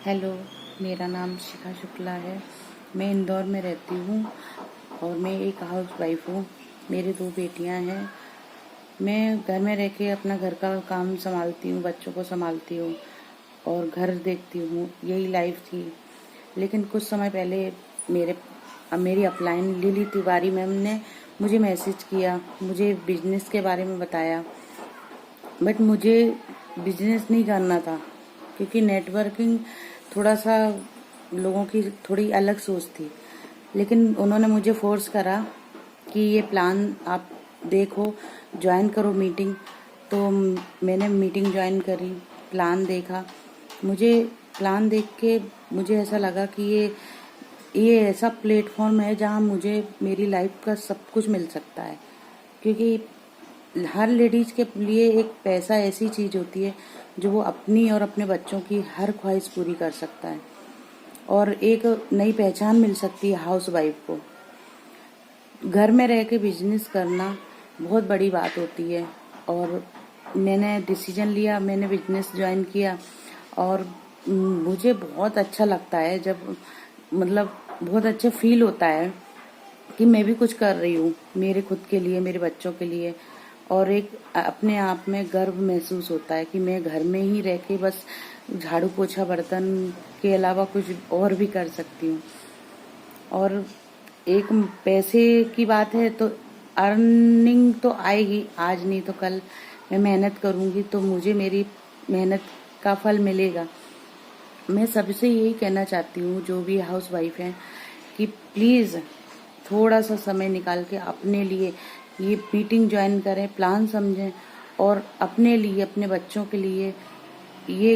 Hello, मेरा नाम शिखा शुक्ला है। मैं इंदौर में रहती हूँ और मैं एक हाउसवाइफ हूँ। मेरी 2 बेटियाँ हैं। मैं घर में रह के अपना घर का काम संभालती हूँ, बच्चों को संभालती हूँ और घर देखती हूँ, यही लाइफ थी। लेकिन कुछ समय पहले मेरी अपलाइन लिली तिवारी मैम ने मुझे मैसेज किया, मुझे बिजनेस के बारे में बताया। बट मुझे बिजनेस नहीं करना था क्योंकि नेटवर्किंग थोड़ा सा लोगों की थोड़ी अलग सोच थी। लेकिन उन्होंने मुझे फोर्स करा कि ये प्लान आप देखो, ज्वाइन करो मीटिंग। तो मैंने मीटिंग ज्वाइन करी, प्लान देखा। मुझे प्लान देख के मुझे ऐसा लगा कि ये ऐसा प्लेटफॉर्म है जहाँ मुझे मेरी लाइफ का सब कुछ मिल सकता है। क्योंकि हर लेडीज के लिए एक पैसा ऐसी चीज होती है जो वो अपनी और अपने बच्चों की हर ख्वाहिश पूरी कर सकता है और एक नई पहचान मिल सकती है हाउस वाइफ को। घर में रह के बिजनेस करना बहुत बड़ी बात होती है और मैंने डिसीजन लिया, मैंने बिजनेस ज्वाइन किया और मुझे बहुत अच्छा लगता है जब मतलब बहुत अच्छा फील होता है कि मैं भी कुछ कर रही हूँ मेरे खुद के लिए, मेरे बच्चों के लिए। और एक अपने आप में गर्व महसूस होता है कि मैं घर में ही रह के बस झाड़ू पोछा बर्तन के अलावा कुछ और भी कर सकती हूँ। और एक पैसे की बात है तो अर्निंग तो आएगी, आज नहीं तो कल मैं मेहनत करूंगी तो मुझे मेरी मेहनत का फल मिलेगा। मैं सबसे यही कहना चाहती हूँ जो भी हाउस वाइफ हैं कि प्लीज़ थोड़ा सा समय निकाल के अपने लिए ये मीटिंग ज्वाइन करें, प्लान समझें और अपने लिए, अपने बच्चों के लिए ये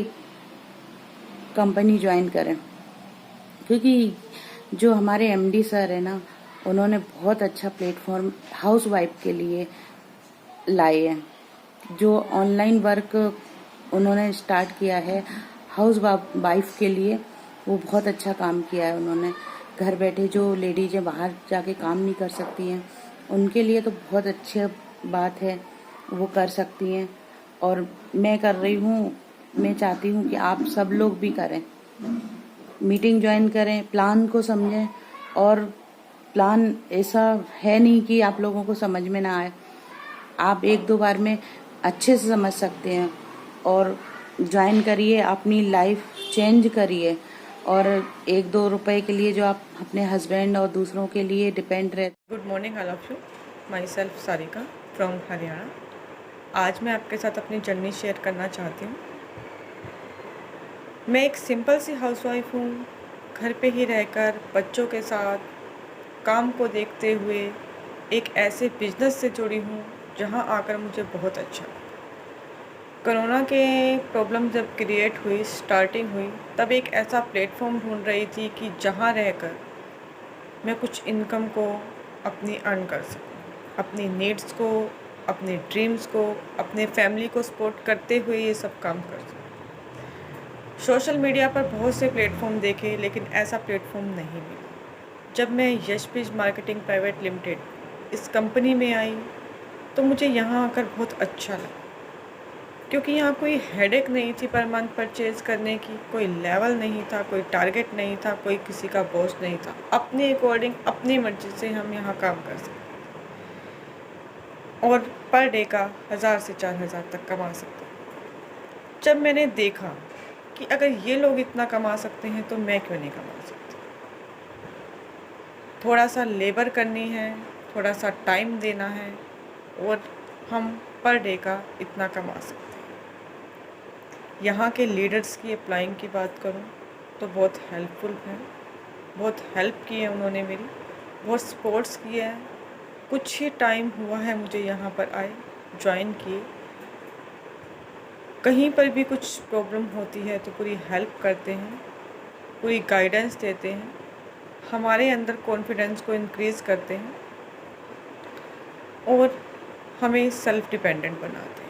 कंपनी ज्वाइन करें। क्योंकि जो हमारे एमडी सर है ना, उन्होंने बहुत अच्छा प्लेटफॉर्म हाउस वाइफ के लिए लाए हैं। जो ऑनलाइन वर्क उन्होंने स्टार्ट किया है हाउस वाइफ के लिए, वो बहुत अच्छा काम किया है उन्होंने। घर बैठे जो लेडीज बाहर जाके काम नहीं कर सकती हैं, उनके लिए तो बहुत अच्छी बात है, वो कर सकती हैं। और मैं कर रही हूँ, मैं चाहती हूँ कि आप सब लोग भी करें, मीटिंग ज्वाइन करें, प्लान को समझें। और प्लान ऐसा है नहीं कि आप लोगों को समझ में ना आए, आप 1-2 बार में अच्छे से समझ सकते हैं। और ज्वाइन करिए, अपनी लाइफ चेंज करिए। और 1-2 रुपए के लिए जो आप अपने हस्बैंड और दूसरों के लिए डिपेंड रहते। Good morning all of you. My self Sarika from Haryana. आज मैं आपके साथ अपनी जर्नी शेयर करना चाहती हूँ। मैं एक सिंपल सी हाउसवाइफ हूँ। घर पे ही रहकर बच्चों के साथ काम को देखते हुए एक ऐसे बिजनेस से जुड़ी हूँ जहाँ आकर मुझे बहुत अच्छा। कोरोना के प्रॉब्लम जब क्रिएट हुई, स्टार्टिंग हुई, तब एक ऐसा प्लेटफॉर्म ढूंढ रही थी कि जहाँ रहकर मैं कुछ इनकम को अपनी अर्न कर सकूँ, अपनी नीड्स को, अपने ड्रीम्स को, अपने फैमिली को सपोर्ट करते हुए ये सब काम कर सकूँ। सोशल मीडिया पर बहुत से प्लेटफॉर्म देखे लेकिन ऐसा प्लेटफॉर्म नहीं मिला। जब मैं यशपिज मार्केटिंग प्राइवेट लिमिटेड इस कंपनी में आई तो मुझे यहाँ आकर बहुत अच्छा लगा, क्योंकि यहाँ कोई हेडेक नहीं थी पर मंथ परचेज करने की, कोई लेवल नहीं था, कोई टारगेट नहीं था, कोई किसी का बॉस नहीं था। अपने अकॉर्डिंग अपनी मर्जी से हम यहाँ काम कर सकते और पर डे का 1000 से 4000 तक कमा सकते। जब मैंने देखा कि अगर ये लोग इतना कमा सकते हैं तो मैं क्यों नहीं कमा सकती। थोड़ा सा लेबर करनी है, थोड़ा सा टाइम देना है और हम पर डे का इतना कमा सकते हैं। यहाँ के लीडर्स की अप्लाइंग की बात करूँ तो बहुत हेल्पफुल है, बहुत हेल्प की है उन्होंने मेरी, बहुत सपोर्ट्स किया है। कुछ ही टाइम हुआ है मुझे यहाँ पर आए, ज्वाइन किए। कहीं पर भी कुछ प्रॉब्लम होती है तो पूरी हेल्प करते हैं, पूरी गाइडेंस देते हैं, हमारे अंदर कॉन्फिडेंस को इंक्रीज़ करते हैं और हमें सेल्फ डिपेंडेंट बनाते हैं।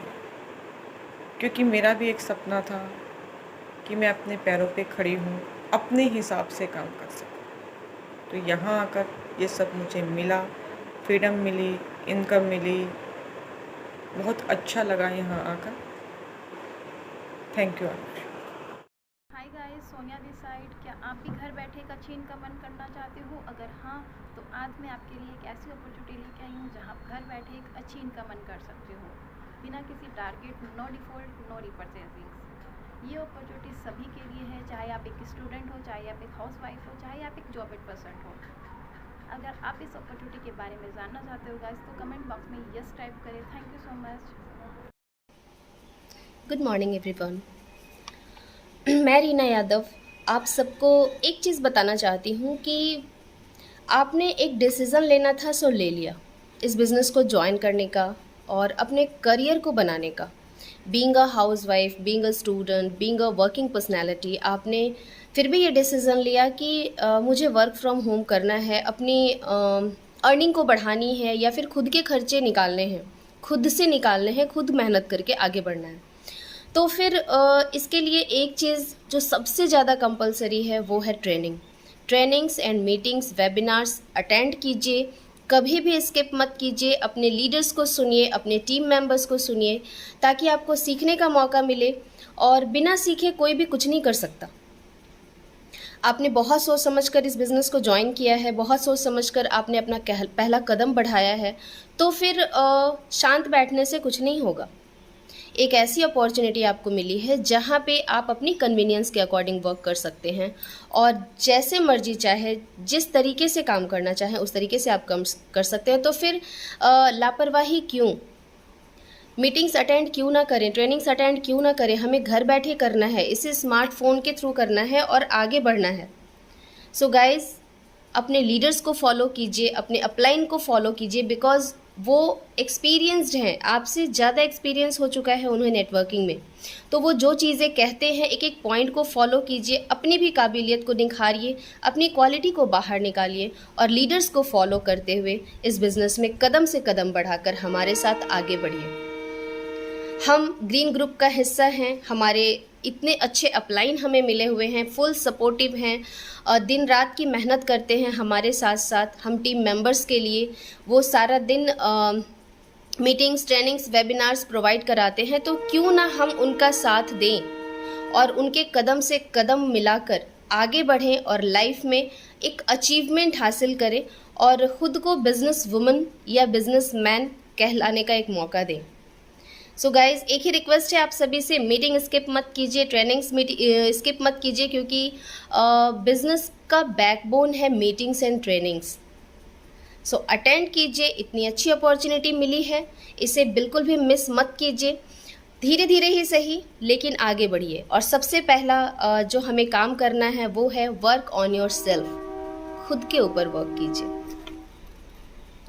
क्योंकि मेरा भी एक सपना था कि मैं अपने पैरों पे खड़ी हूँ, अपने हिसाब से काम कर सकूँ। तो यहाँ आकर ये सब मुझे मिला, फ्रीडम मिली, इनकम मिली, बहुत अच्छा लगा यहाँ आकर। Thank you. Hi guys, Sonia this side. क्या आप भी घर बैठे एक अच्छी इनकम अर्न करना चाहते हो? अगर हाँ, तो आज मैं आपके लिए एक ऐसी अपॉर्चुनिटी लेके आई हूँ जहाँ आप घर बैठे एक अच्छी इनकम अर्न कर सकते हो बिना किसी टारगेट, नो डिफ़ॉल्ट, नो रिपरचेजिंग्स। ये अपॉर्चुनिटी सभी के लिए है, चाहे आप एक स्टूडेंट हो, चाहे आप एक हाउसवाइफ हो, चाहे आप एक जॉबेड पर्सन हो। अगर आप इस अपॉर्चुनिटी के बारे में जानना चाहते हो गाइस, तो कमेंट बॉक्स में यस टाइप करें। Thank you so much. Good morning everyone. मैं रीना यादव आप सबको एक चीज़ बताना चाहती हूँ कि आपने एक डिसीज़न लेना था सो ले लिया, इस बिज़नेस को ज्वाइन करने का और अपने करियर को बनाने का। Being a housewife, being a student, being a working personality, आपने फिर भी ये डिसीज़न लिया कि मुझे वर्क फ्रॉम होम करना है, अपनी अर्निंग को बढ़ानी है या फिर खुद के खर्चे निकालने हैं, खुद से निकालने हैं, खुद मेहनत करके आगे बढ़ना है। तो फिर इसके लिए एक चीज़ जो सबसे ज़्यादा कंपलसरी है वो है trainings and meetings, webinars attend कीजिए, कभी भी स्किप मत कीजिए। अपने लीडर्स को सुनिए, अपने टीम मेंबर्स को सुनिए, ताकि आपको सीखने का मौका मिले। और बिना सीखे कोई भी कुछ नहीं कर सकता। आपने बहुत सोच समझकर इस बिज़नेस को ज्वाइन किया है, बहुत सोच समझकर आपने अपना पहला कदम बढ़ाया है, तो फिर शांत बैठने से कुछ नहीं होगा। एक ऐसी अपॉर्चुनिटी आपको मिली है जहाँ पे आप अपनी कन्वीनियंस के अकॉर्डिंग वर्क कर सकते हैं और जैसे मर्जी चाहे, जिस तरीके से काम करना चाहें उस तरीके से आप काम कर सकते हैं। तो फिर लापरवाही क्यों? मीटिंग्स अटेंड क्यों ना करें, ट्रेनिंग्स अटेंड क्यों ना करें? हमें घर बैठे करना है, इसे स्मार्टफोन के थ्रू करना है और आगे बढ़ना है। सो गाइज, अपने लीडर्स को फॉलो कीजिए, अपने अपलाइन को फॉलो कीजिए, बिकॉज वो एक्सपीरियंस्ड हैं, आपसे ज़्यादा एक्सपीरियंस हो चुका है उन्हें नेटवर्किंग में। तो वो जो चीज़ें कहते हैं, एक एक पॉइंट को फॉलो कीजिए, अपनी भी काबिलियत को निखारिए, अपनी क्वालिटी को बाहर निकालिए और लीडर्स को फॉलो करते हुए इस बिज़नेस में कदम से कदम बढ़ाकर हमारे साथ आगे बढ़िए। हम ग्रीन ग्रुप का हिस्सा हैं, हमारे इतने अच्छे अपलाइन हमें मिले हुए हैं, फुल सपोर्टिव हैं, दिन रात की मेहनत करते हैं हमारे साथ साथ। हम टीम मेंबर्स के लिए वो सारा दिन मीटिंग्स, ट्रेनिंग्स, वेबिनार्स प्रोवाइड कराते हैं। तो क्यों ना हम उनका साथ दें और उनके कदम से कदम मिलाकर आगे बढ़ें और लाइफ में एक अचीवमेंट हासिल करें और ख़ुद को बिज़नेस वुमन या बिज़नेस मैन कहलाने का एक मौका दें। सो गाइज, एक ही रिक्वेस्ट है आप सभी से, मीटिंग स्किप मत कीजिए, ट्रेनिंग्स स्किप मत कीजिए, क्योंकि बिजनेस का बैकबोन है meetings and trainings. So attend कीजिए, इतनी अच्छी अपॉर्चुनिटी मिली है, इसे बिल्कुल भी मिस मत कीजिए। धीरे धीरे ही सही, लेकिन आगे बढ़िए। और सबसे पहला जो हमें काम करना है वो है वर्क ऑन योर सेल्फ, खुद के ऊपर वर्क कीजिए।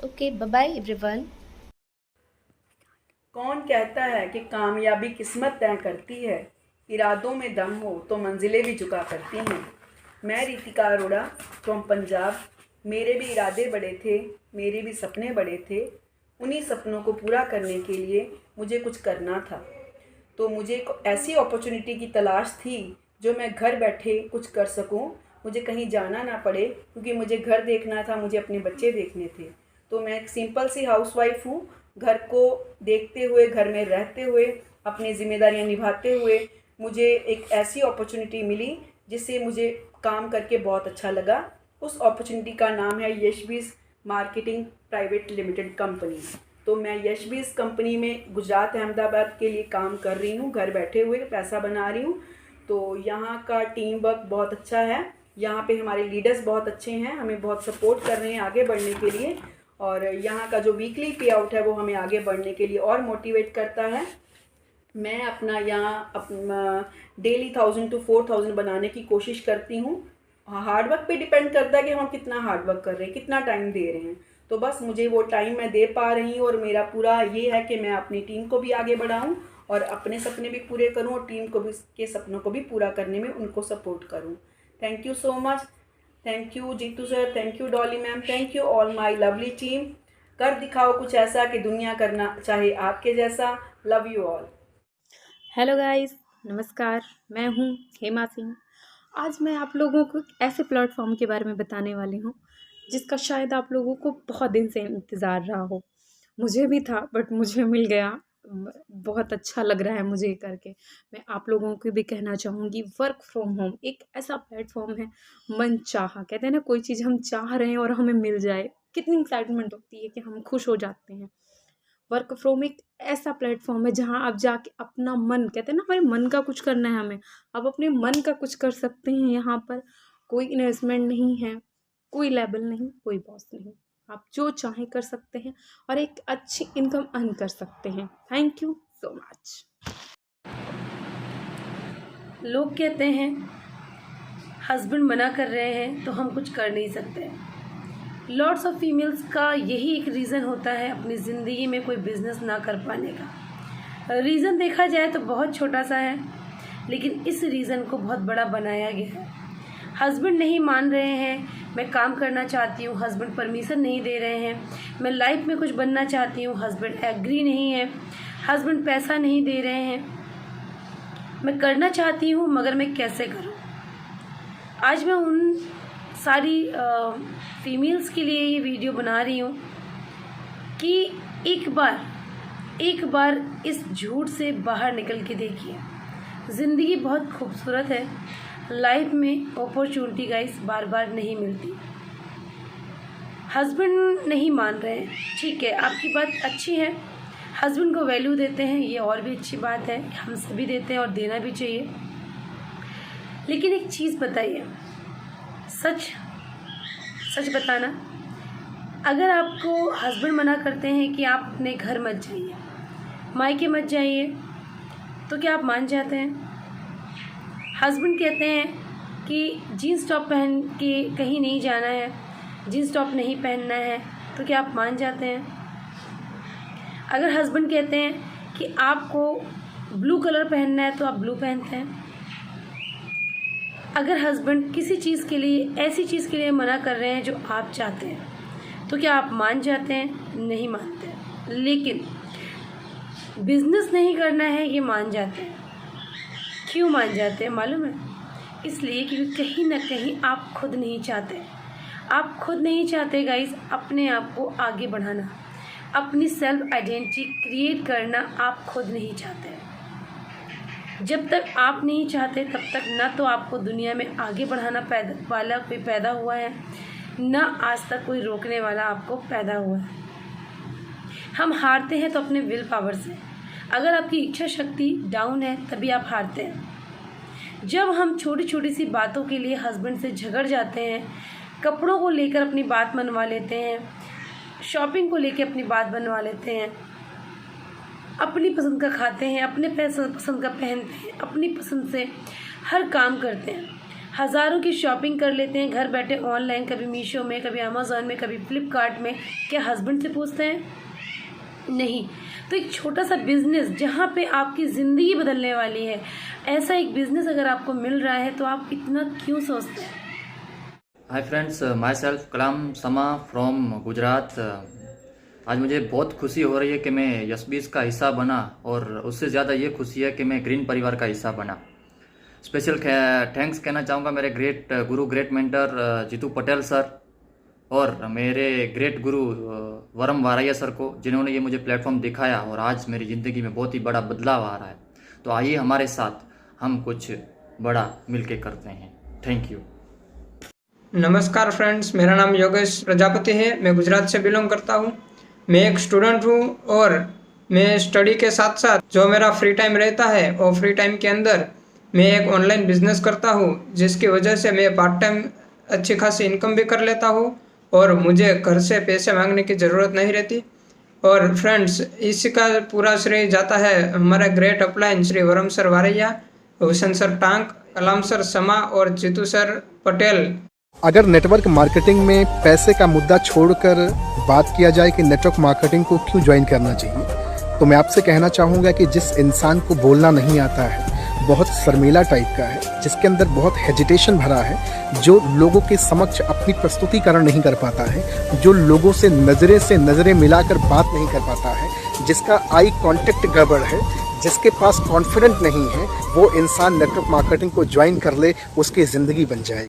Okay, bye bye everyone. कौन कहता है कि कामयाबी किस्मत तय करती है? इरादों में दम हो तो मंजिलें भी झुका करती हैं। मैं रितिका अरोड़ा फ्रॉम पंजाब। मेरे भी इरादे बड़े थे, मेरे भी सपने बड़े थे। उन्हीं सपनों को पूरा करने के लिए मुझे कुछ करना था। तो मुझे एक ऐसी अपॉर्चुनिटी की तलाश थी जो मैं घर बैठे कुछ कर सकूं, मुझे कहीं जाना ना पड़े, क्योंकि मुझे घर देखना था, मुझे अपने बच्चे देखने थे। तो मैं एक सिंपल सी हाउसवाइफ हूँ। घर को देखते हुए, घर में रहते हुए, अपनी जिम्मेदारियां निभाते हुए मुझे एक ऐसी अपॉर्चुनिटी मिली जिससे मुझे काम करके बहुत अच्छा लगा। उस अपॉर्चुनिटी का नाम है यशबीज मार्केटिंग प्राइवेट लिमिटेड कंपनी। तो मैं यशबीज कंपनी में गुजरात अहमदाबाद के लिए काम कर रही हूँ, घर बैठे हुए पैसा बना रही हूँ। तो यहाँ का टीम वर्क बहुत अच्छा है, यहाँ पे हमारे लीडर्स बहुत अच्छे हैं, हमें बहुत सपोर्ट कर रहे हैं आगे बढ़ने के लिए। और यहाँ का जो वीकली पे आउट है वो हमें आगे बढ़ने के लिए और मोटिवेट करता है। मैं अपना यहाँ डेली 1000 to 4000 बनाने की कोशिश करती हूँ। हार्डवर्क पे डिपेंड करता है कि हम कितना हार्डवर्क कर रहे हैं, कितना टाइम दे रहे हैं। तो बस मुझे वो टाइम मैं दे पा रही हूँ और मेरा पूरा ये है कि मैं अपनी टीम को भी आगे बढ़ाऊँ और अपने सपने भी पूरे करूँ और टीम को भी के सपनों को भी पूरा करने में उनको सपोर्ट करूँ। Thank you so much. Thank you Jeetu sir, thank you Dolly ma'am, thank you all my lovely team. कर दिखाओ कुछ ऐसा कि दुनिया करना चाहे आपके जैसा। Love you all. Hello guys, नमस्कार। मैं हूँ हेमा सिंह। आज मैं आप लोगों को ऐसे प्लेटफॉर्म के बारे में बताने वाली हूँ जिसका शायद आप लोगों को बहुत दिन से इंतज़ार रहा हो। मुझे भी था, बट मुझे मिल गया बहुत अच्छा लग रहा है मुझे ये करके। मैं आप लोगों को भी कहना चाहूँगी, वर्क फ्रॉम होम एक ऐसा प्लेटफॉर्म है, मन चाहा, कहते हैं ना, कोई चीज़ हम चाह रहे हैं और हमें मिल जाए, कितनी एक्साइटमेंट होती है कि हम खुश हो जाते हैं। वर्क फ्रॉम एक ऐसा प्लेटफॉर्म है जहाँ आप जाके अपना मन, कहते हैं ना, हमारे मन का कुछ करना है हमें, आप अपने मन का कुछ कर सकते हैं। यहाँ पर कोई इन्वेस्टमेंट नहीं है, कोई लेबल नहीं, कोई बॉस नहीं, आप जो चाहें कर सकते हैं और एक अच्छी इनकम अर्न कर सकते हैं। Thank you so much. लोग कहते हैं हस्बैंड मना कर रहे हैं तो हम कुछ कर नहीं सकते। लॉट्स ऑफ फीमेल्स का यही एक रीज़न होता है अपनी ज़िंदगी में कोई बिज़नेस ना कर पाने का। रीज़न देखा जाए तो बहुत छोटा सा है, लेकिन इस रीज़न को बहुत बड़ा बनाया गया है। हस्बैंड नहीं मान रहे हैं, मैं काम करना चाहती हूँ, हस्बैंड परमिशन नहीं दे रहे हैं, मैं लाइफ में कुछ बनना चाहती हूँ, हस्बैंड एग्री नहीं है, हस्बैंड पैसा नहीं दे रहे हैं, मैं करना चाहती हूँ मगर मैं कैसे करूँ। आज मैं उन सारी फीमेल्स के लिए ये वीडियो बना रही हूँ कि एक बार इस झूठ से बाहर निकल के देखिए। ज़िंदगी बहुत खूबसूरत है, लाइफ में अपॉर्चुनिटी गाइस बार बार नहीं मिलती। हस्बैंड नहीं मान रहे हैं, ठीक है, आपकी बात अच्छी है, हस्बैंड को वैल्यू देते हैं, ये और भी अच्छी बात है, हम सभी देते हैं और देना भी चाहिए। लेकिन एक चीज़ बताइए, सच बताना, अगर आपको हस्बैंड मना करते हैं कि आप अपने घर मत जाइए, मायके मत जाइए, तो क्या आप मान जाते हैं? हस्बैंड कहते हैं कि जीन्स टॉप पहन के कहीं नहीं जाना है, जीन्स टॉप नहीं पहनना है, तो क्या आप मान जाते हैं? अगर हस्बैंड कहते हैं कि आपको ब्लू कलर पहनना है तो आप ब्लू पहनते हैं। अगर हस्बैंड किसी चीज़ के लिए, ऐसी चीज़ के लिए मना कर रहे हैं जो आप चाहते हैं, तो क्या आप मान जाते हैं? नहीं मानते। लेकिन बिजनेस नहीं करना है ये मान जाते हैं। क्यों मान जाते हैं मालूम है? इसलिए क्योंकि कहीं ना कहीं आप खुद नहीं चाहते। आप खुद नहीं चाहते गाइस अपने आप को आगे बढ़ाना, अपनी सेल्फ आइडेंटिटी क्रिएट करना आप खुद नहीं चाहते। जब तक आप नहीं चाहते तब तक ना तो आपको दुनिया में आगे बढ़ाना वाला कोई पैदा हुआ है, ना आज तक कोई रोकने वाला आपको पैदा हुआ है। हम हारते हैं तो अपने विल पावर से। अगर आपकी इच्छा शक्ति डाउन है तभी आप हारते हैं। जब हम छोटी छोटी सी बातों के लिए हस्बैंड से झगड़ जाते हैं, कपड़ों को लेकर अपनी बात मनवा लेते हैं, शॉपिंग को लेकर अपनी बात बनवा लेते हैं, अपनी पसंद का खाते हैं, अपने पसंद का पहनते हैं, अपनी पसंद से हर काम करते हैं, हज़ारों की शॉपिंग कर लेते हैं घर बैठे ऑनलाइन, कभी मीशो में, कभी अमेज़ॉन में, कभी फ्लिपकार्ट में। क्या हस्बैंड से पूछते हैं? नहीं। तो एक छोटा सा बिज़नेस जहाँ पे आपकी ज़िंदगी बदलने वाली है, ऐसा एक बिज़नेस अगर आपको मिल रहा है तो आप इतना क्यों सोचते हैं? हाय फ्रेंड्स, माई सेल्फ कलाम समा फ्रॉम गुजरात। आज मुझे बहुत खुशी हो रही है कि मैं यशबीज का हिस्सा बना, और उससे ज़्यादा ये खुशी है कि मैं ग्रीन परिवार का हिस्सा बना। स्पेशल थैंक्स कहना चाहूँगा मेरे great guru, great mentor Jeetu Patel sir, और मेरे ग्रेट गुरु वरम वाराया सर को, जिन्होंने ये मुझे प्लेटफॉर्म दिखाया और आज मेरी ज़िंदगी में बहुत ही बड़ा बदलाव आ रहा है। तो आइए हमारे साथ हम कुछ बड़ा मिलके करते हैं। Thank you. नमस्कार फ्रेंड्स, मेरा नाम योगेश प्रजापति है। मैं गुजरात से बिलोंग करता हूँ। मैं एक स्टूडेंट हूँ और मैं स्टडी के साथ साथ जो मेरा फ्री टाइम रहता है और फ्री टाइम के अंदर मैं एक ऑनलाइन बिजनेस करता हूँ, जिसकी वजह से मैं पार्ट टाइम अच्छी खासी इनकम भी कर लेता हूँ और मुझे घर से पैसे मांगने की ज़रूरत नहीं रहती। और फ्रेंड्स, इसका पूरा श्रेय जाता है हमारे great upline Shri Varam sir Varaiya, Hussain sir Tank, Kalam sir Sama और जीतू सर पटेल। अगर नेटवर्क मार्केटिंग में पैसे का मुद्दा छोड़कर बात किया जाए कि नेटवर्क मार्केटिंग को क्यों ज्वाइन करना चाहिए, तो मैं आपसे कहना चाहूँगा कि जिस इंसान को बोलना नहीं आता है, बहुत शर्मीला टाइप का है, जिसके अंदर बहुत हेजिटेशन भरा है, जो लोगों के समक्ष अपनी प्रस्तुतिकरण नहीं कर पाता है, जो लोगों से नज़रें मिलाकर बात नहीं कर पाता है, जिसका आई कांटेक्ट गड़बड़ है, जिसके पास कॉन्फिडेंट नहीं है, वो इंसान नेटवर्क मार्केटिंग को ज्वाइन कर ले, उसकी ज़िंदगी बन जाए।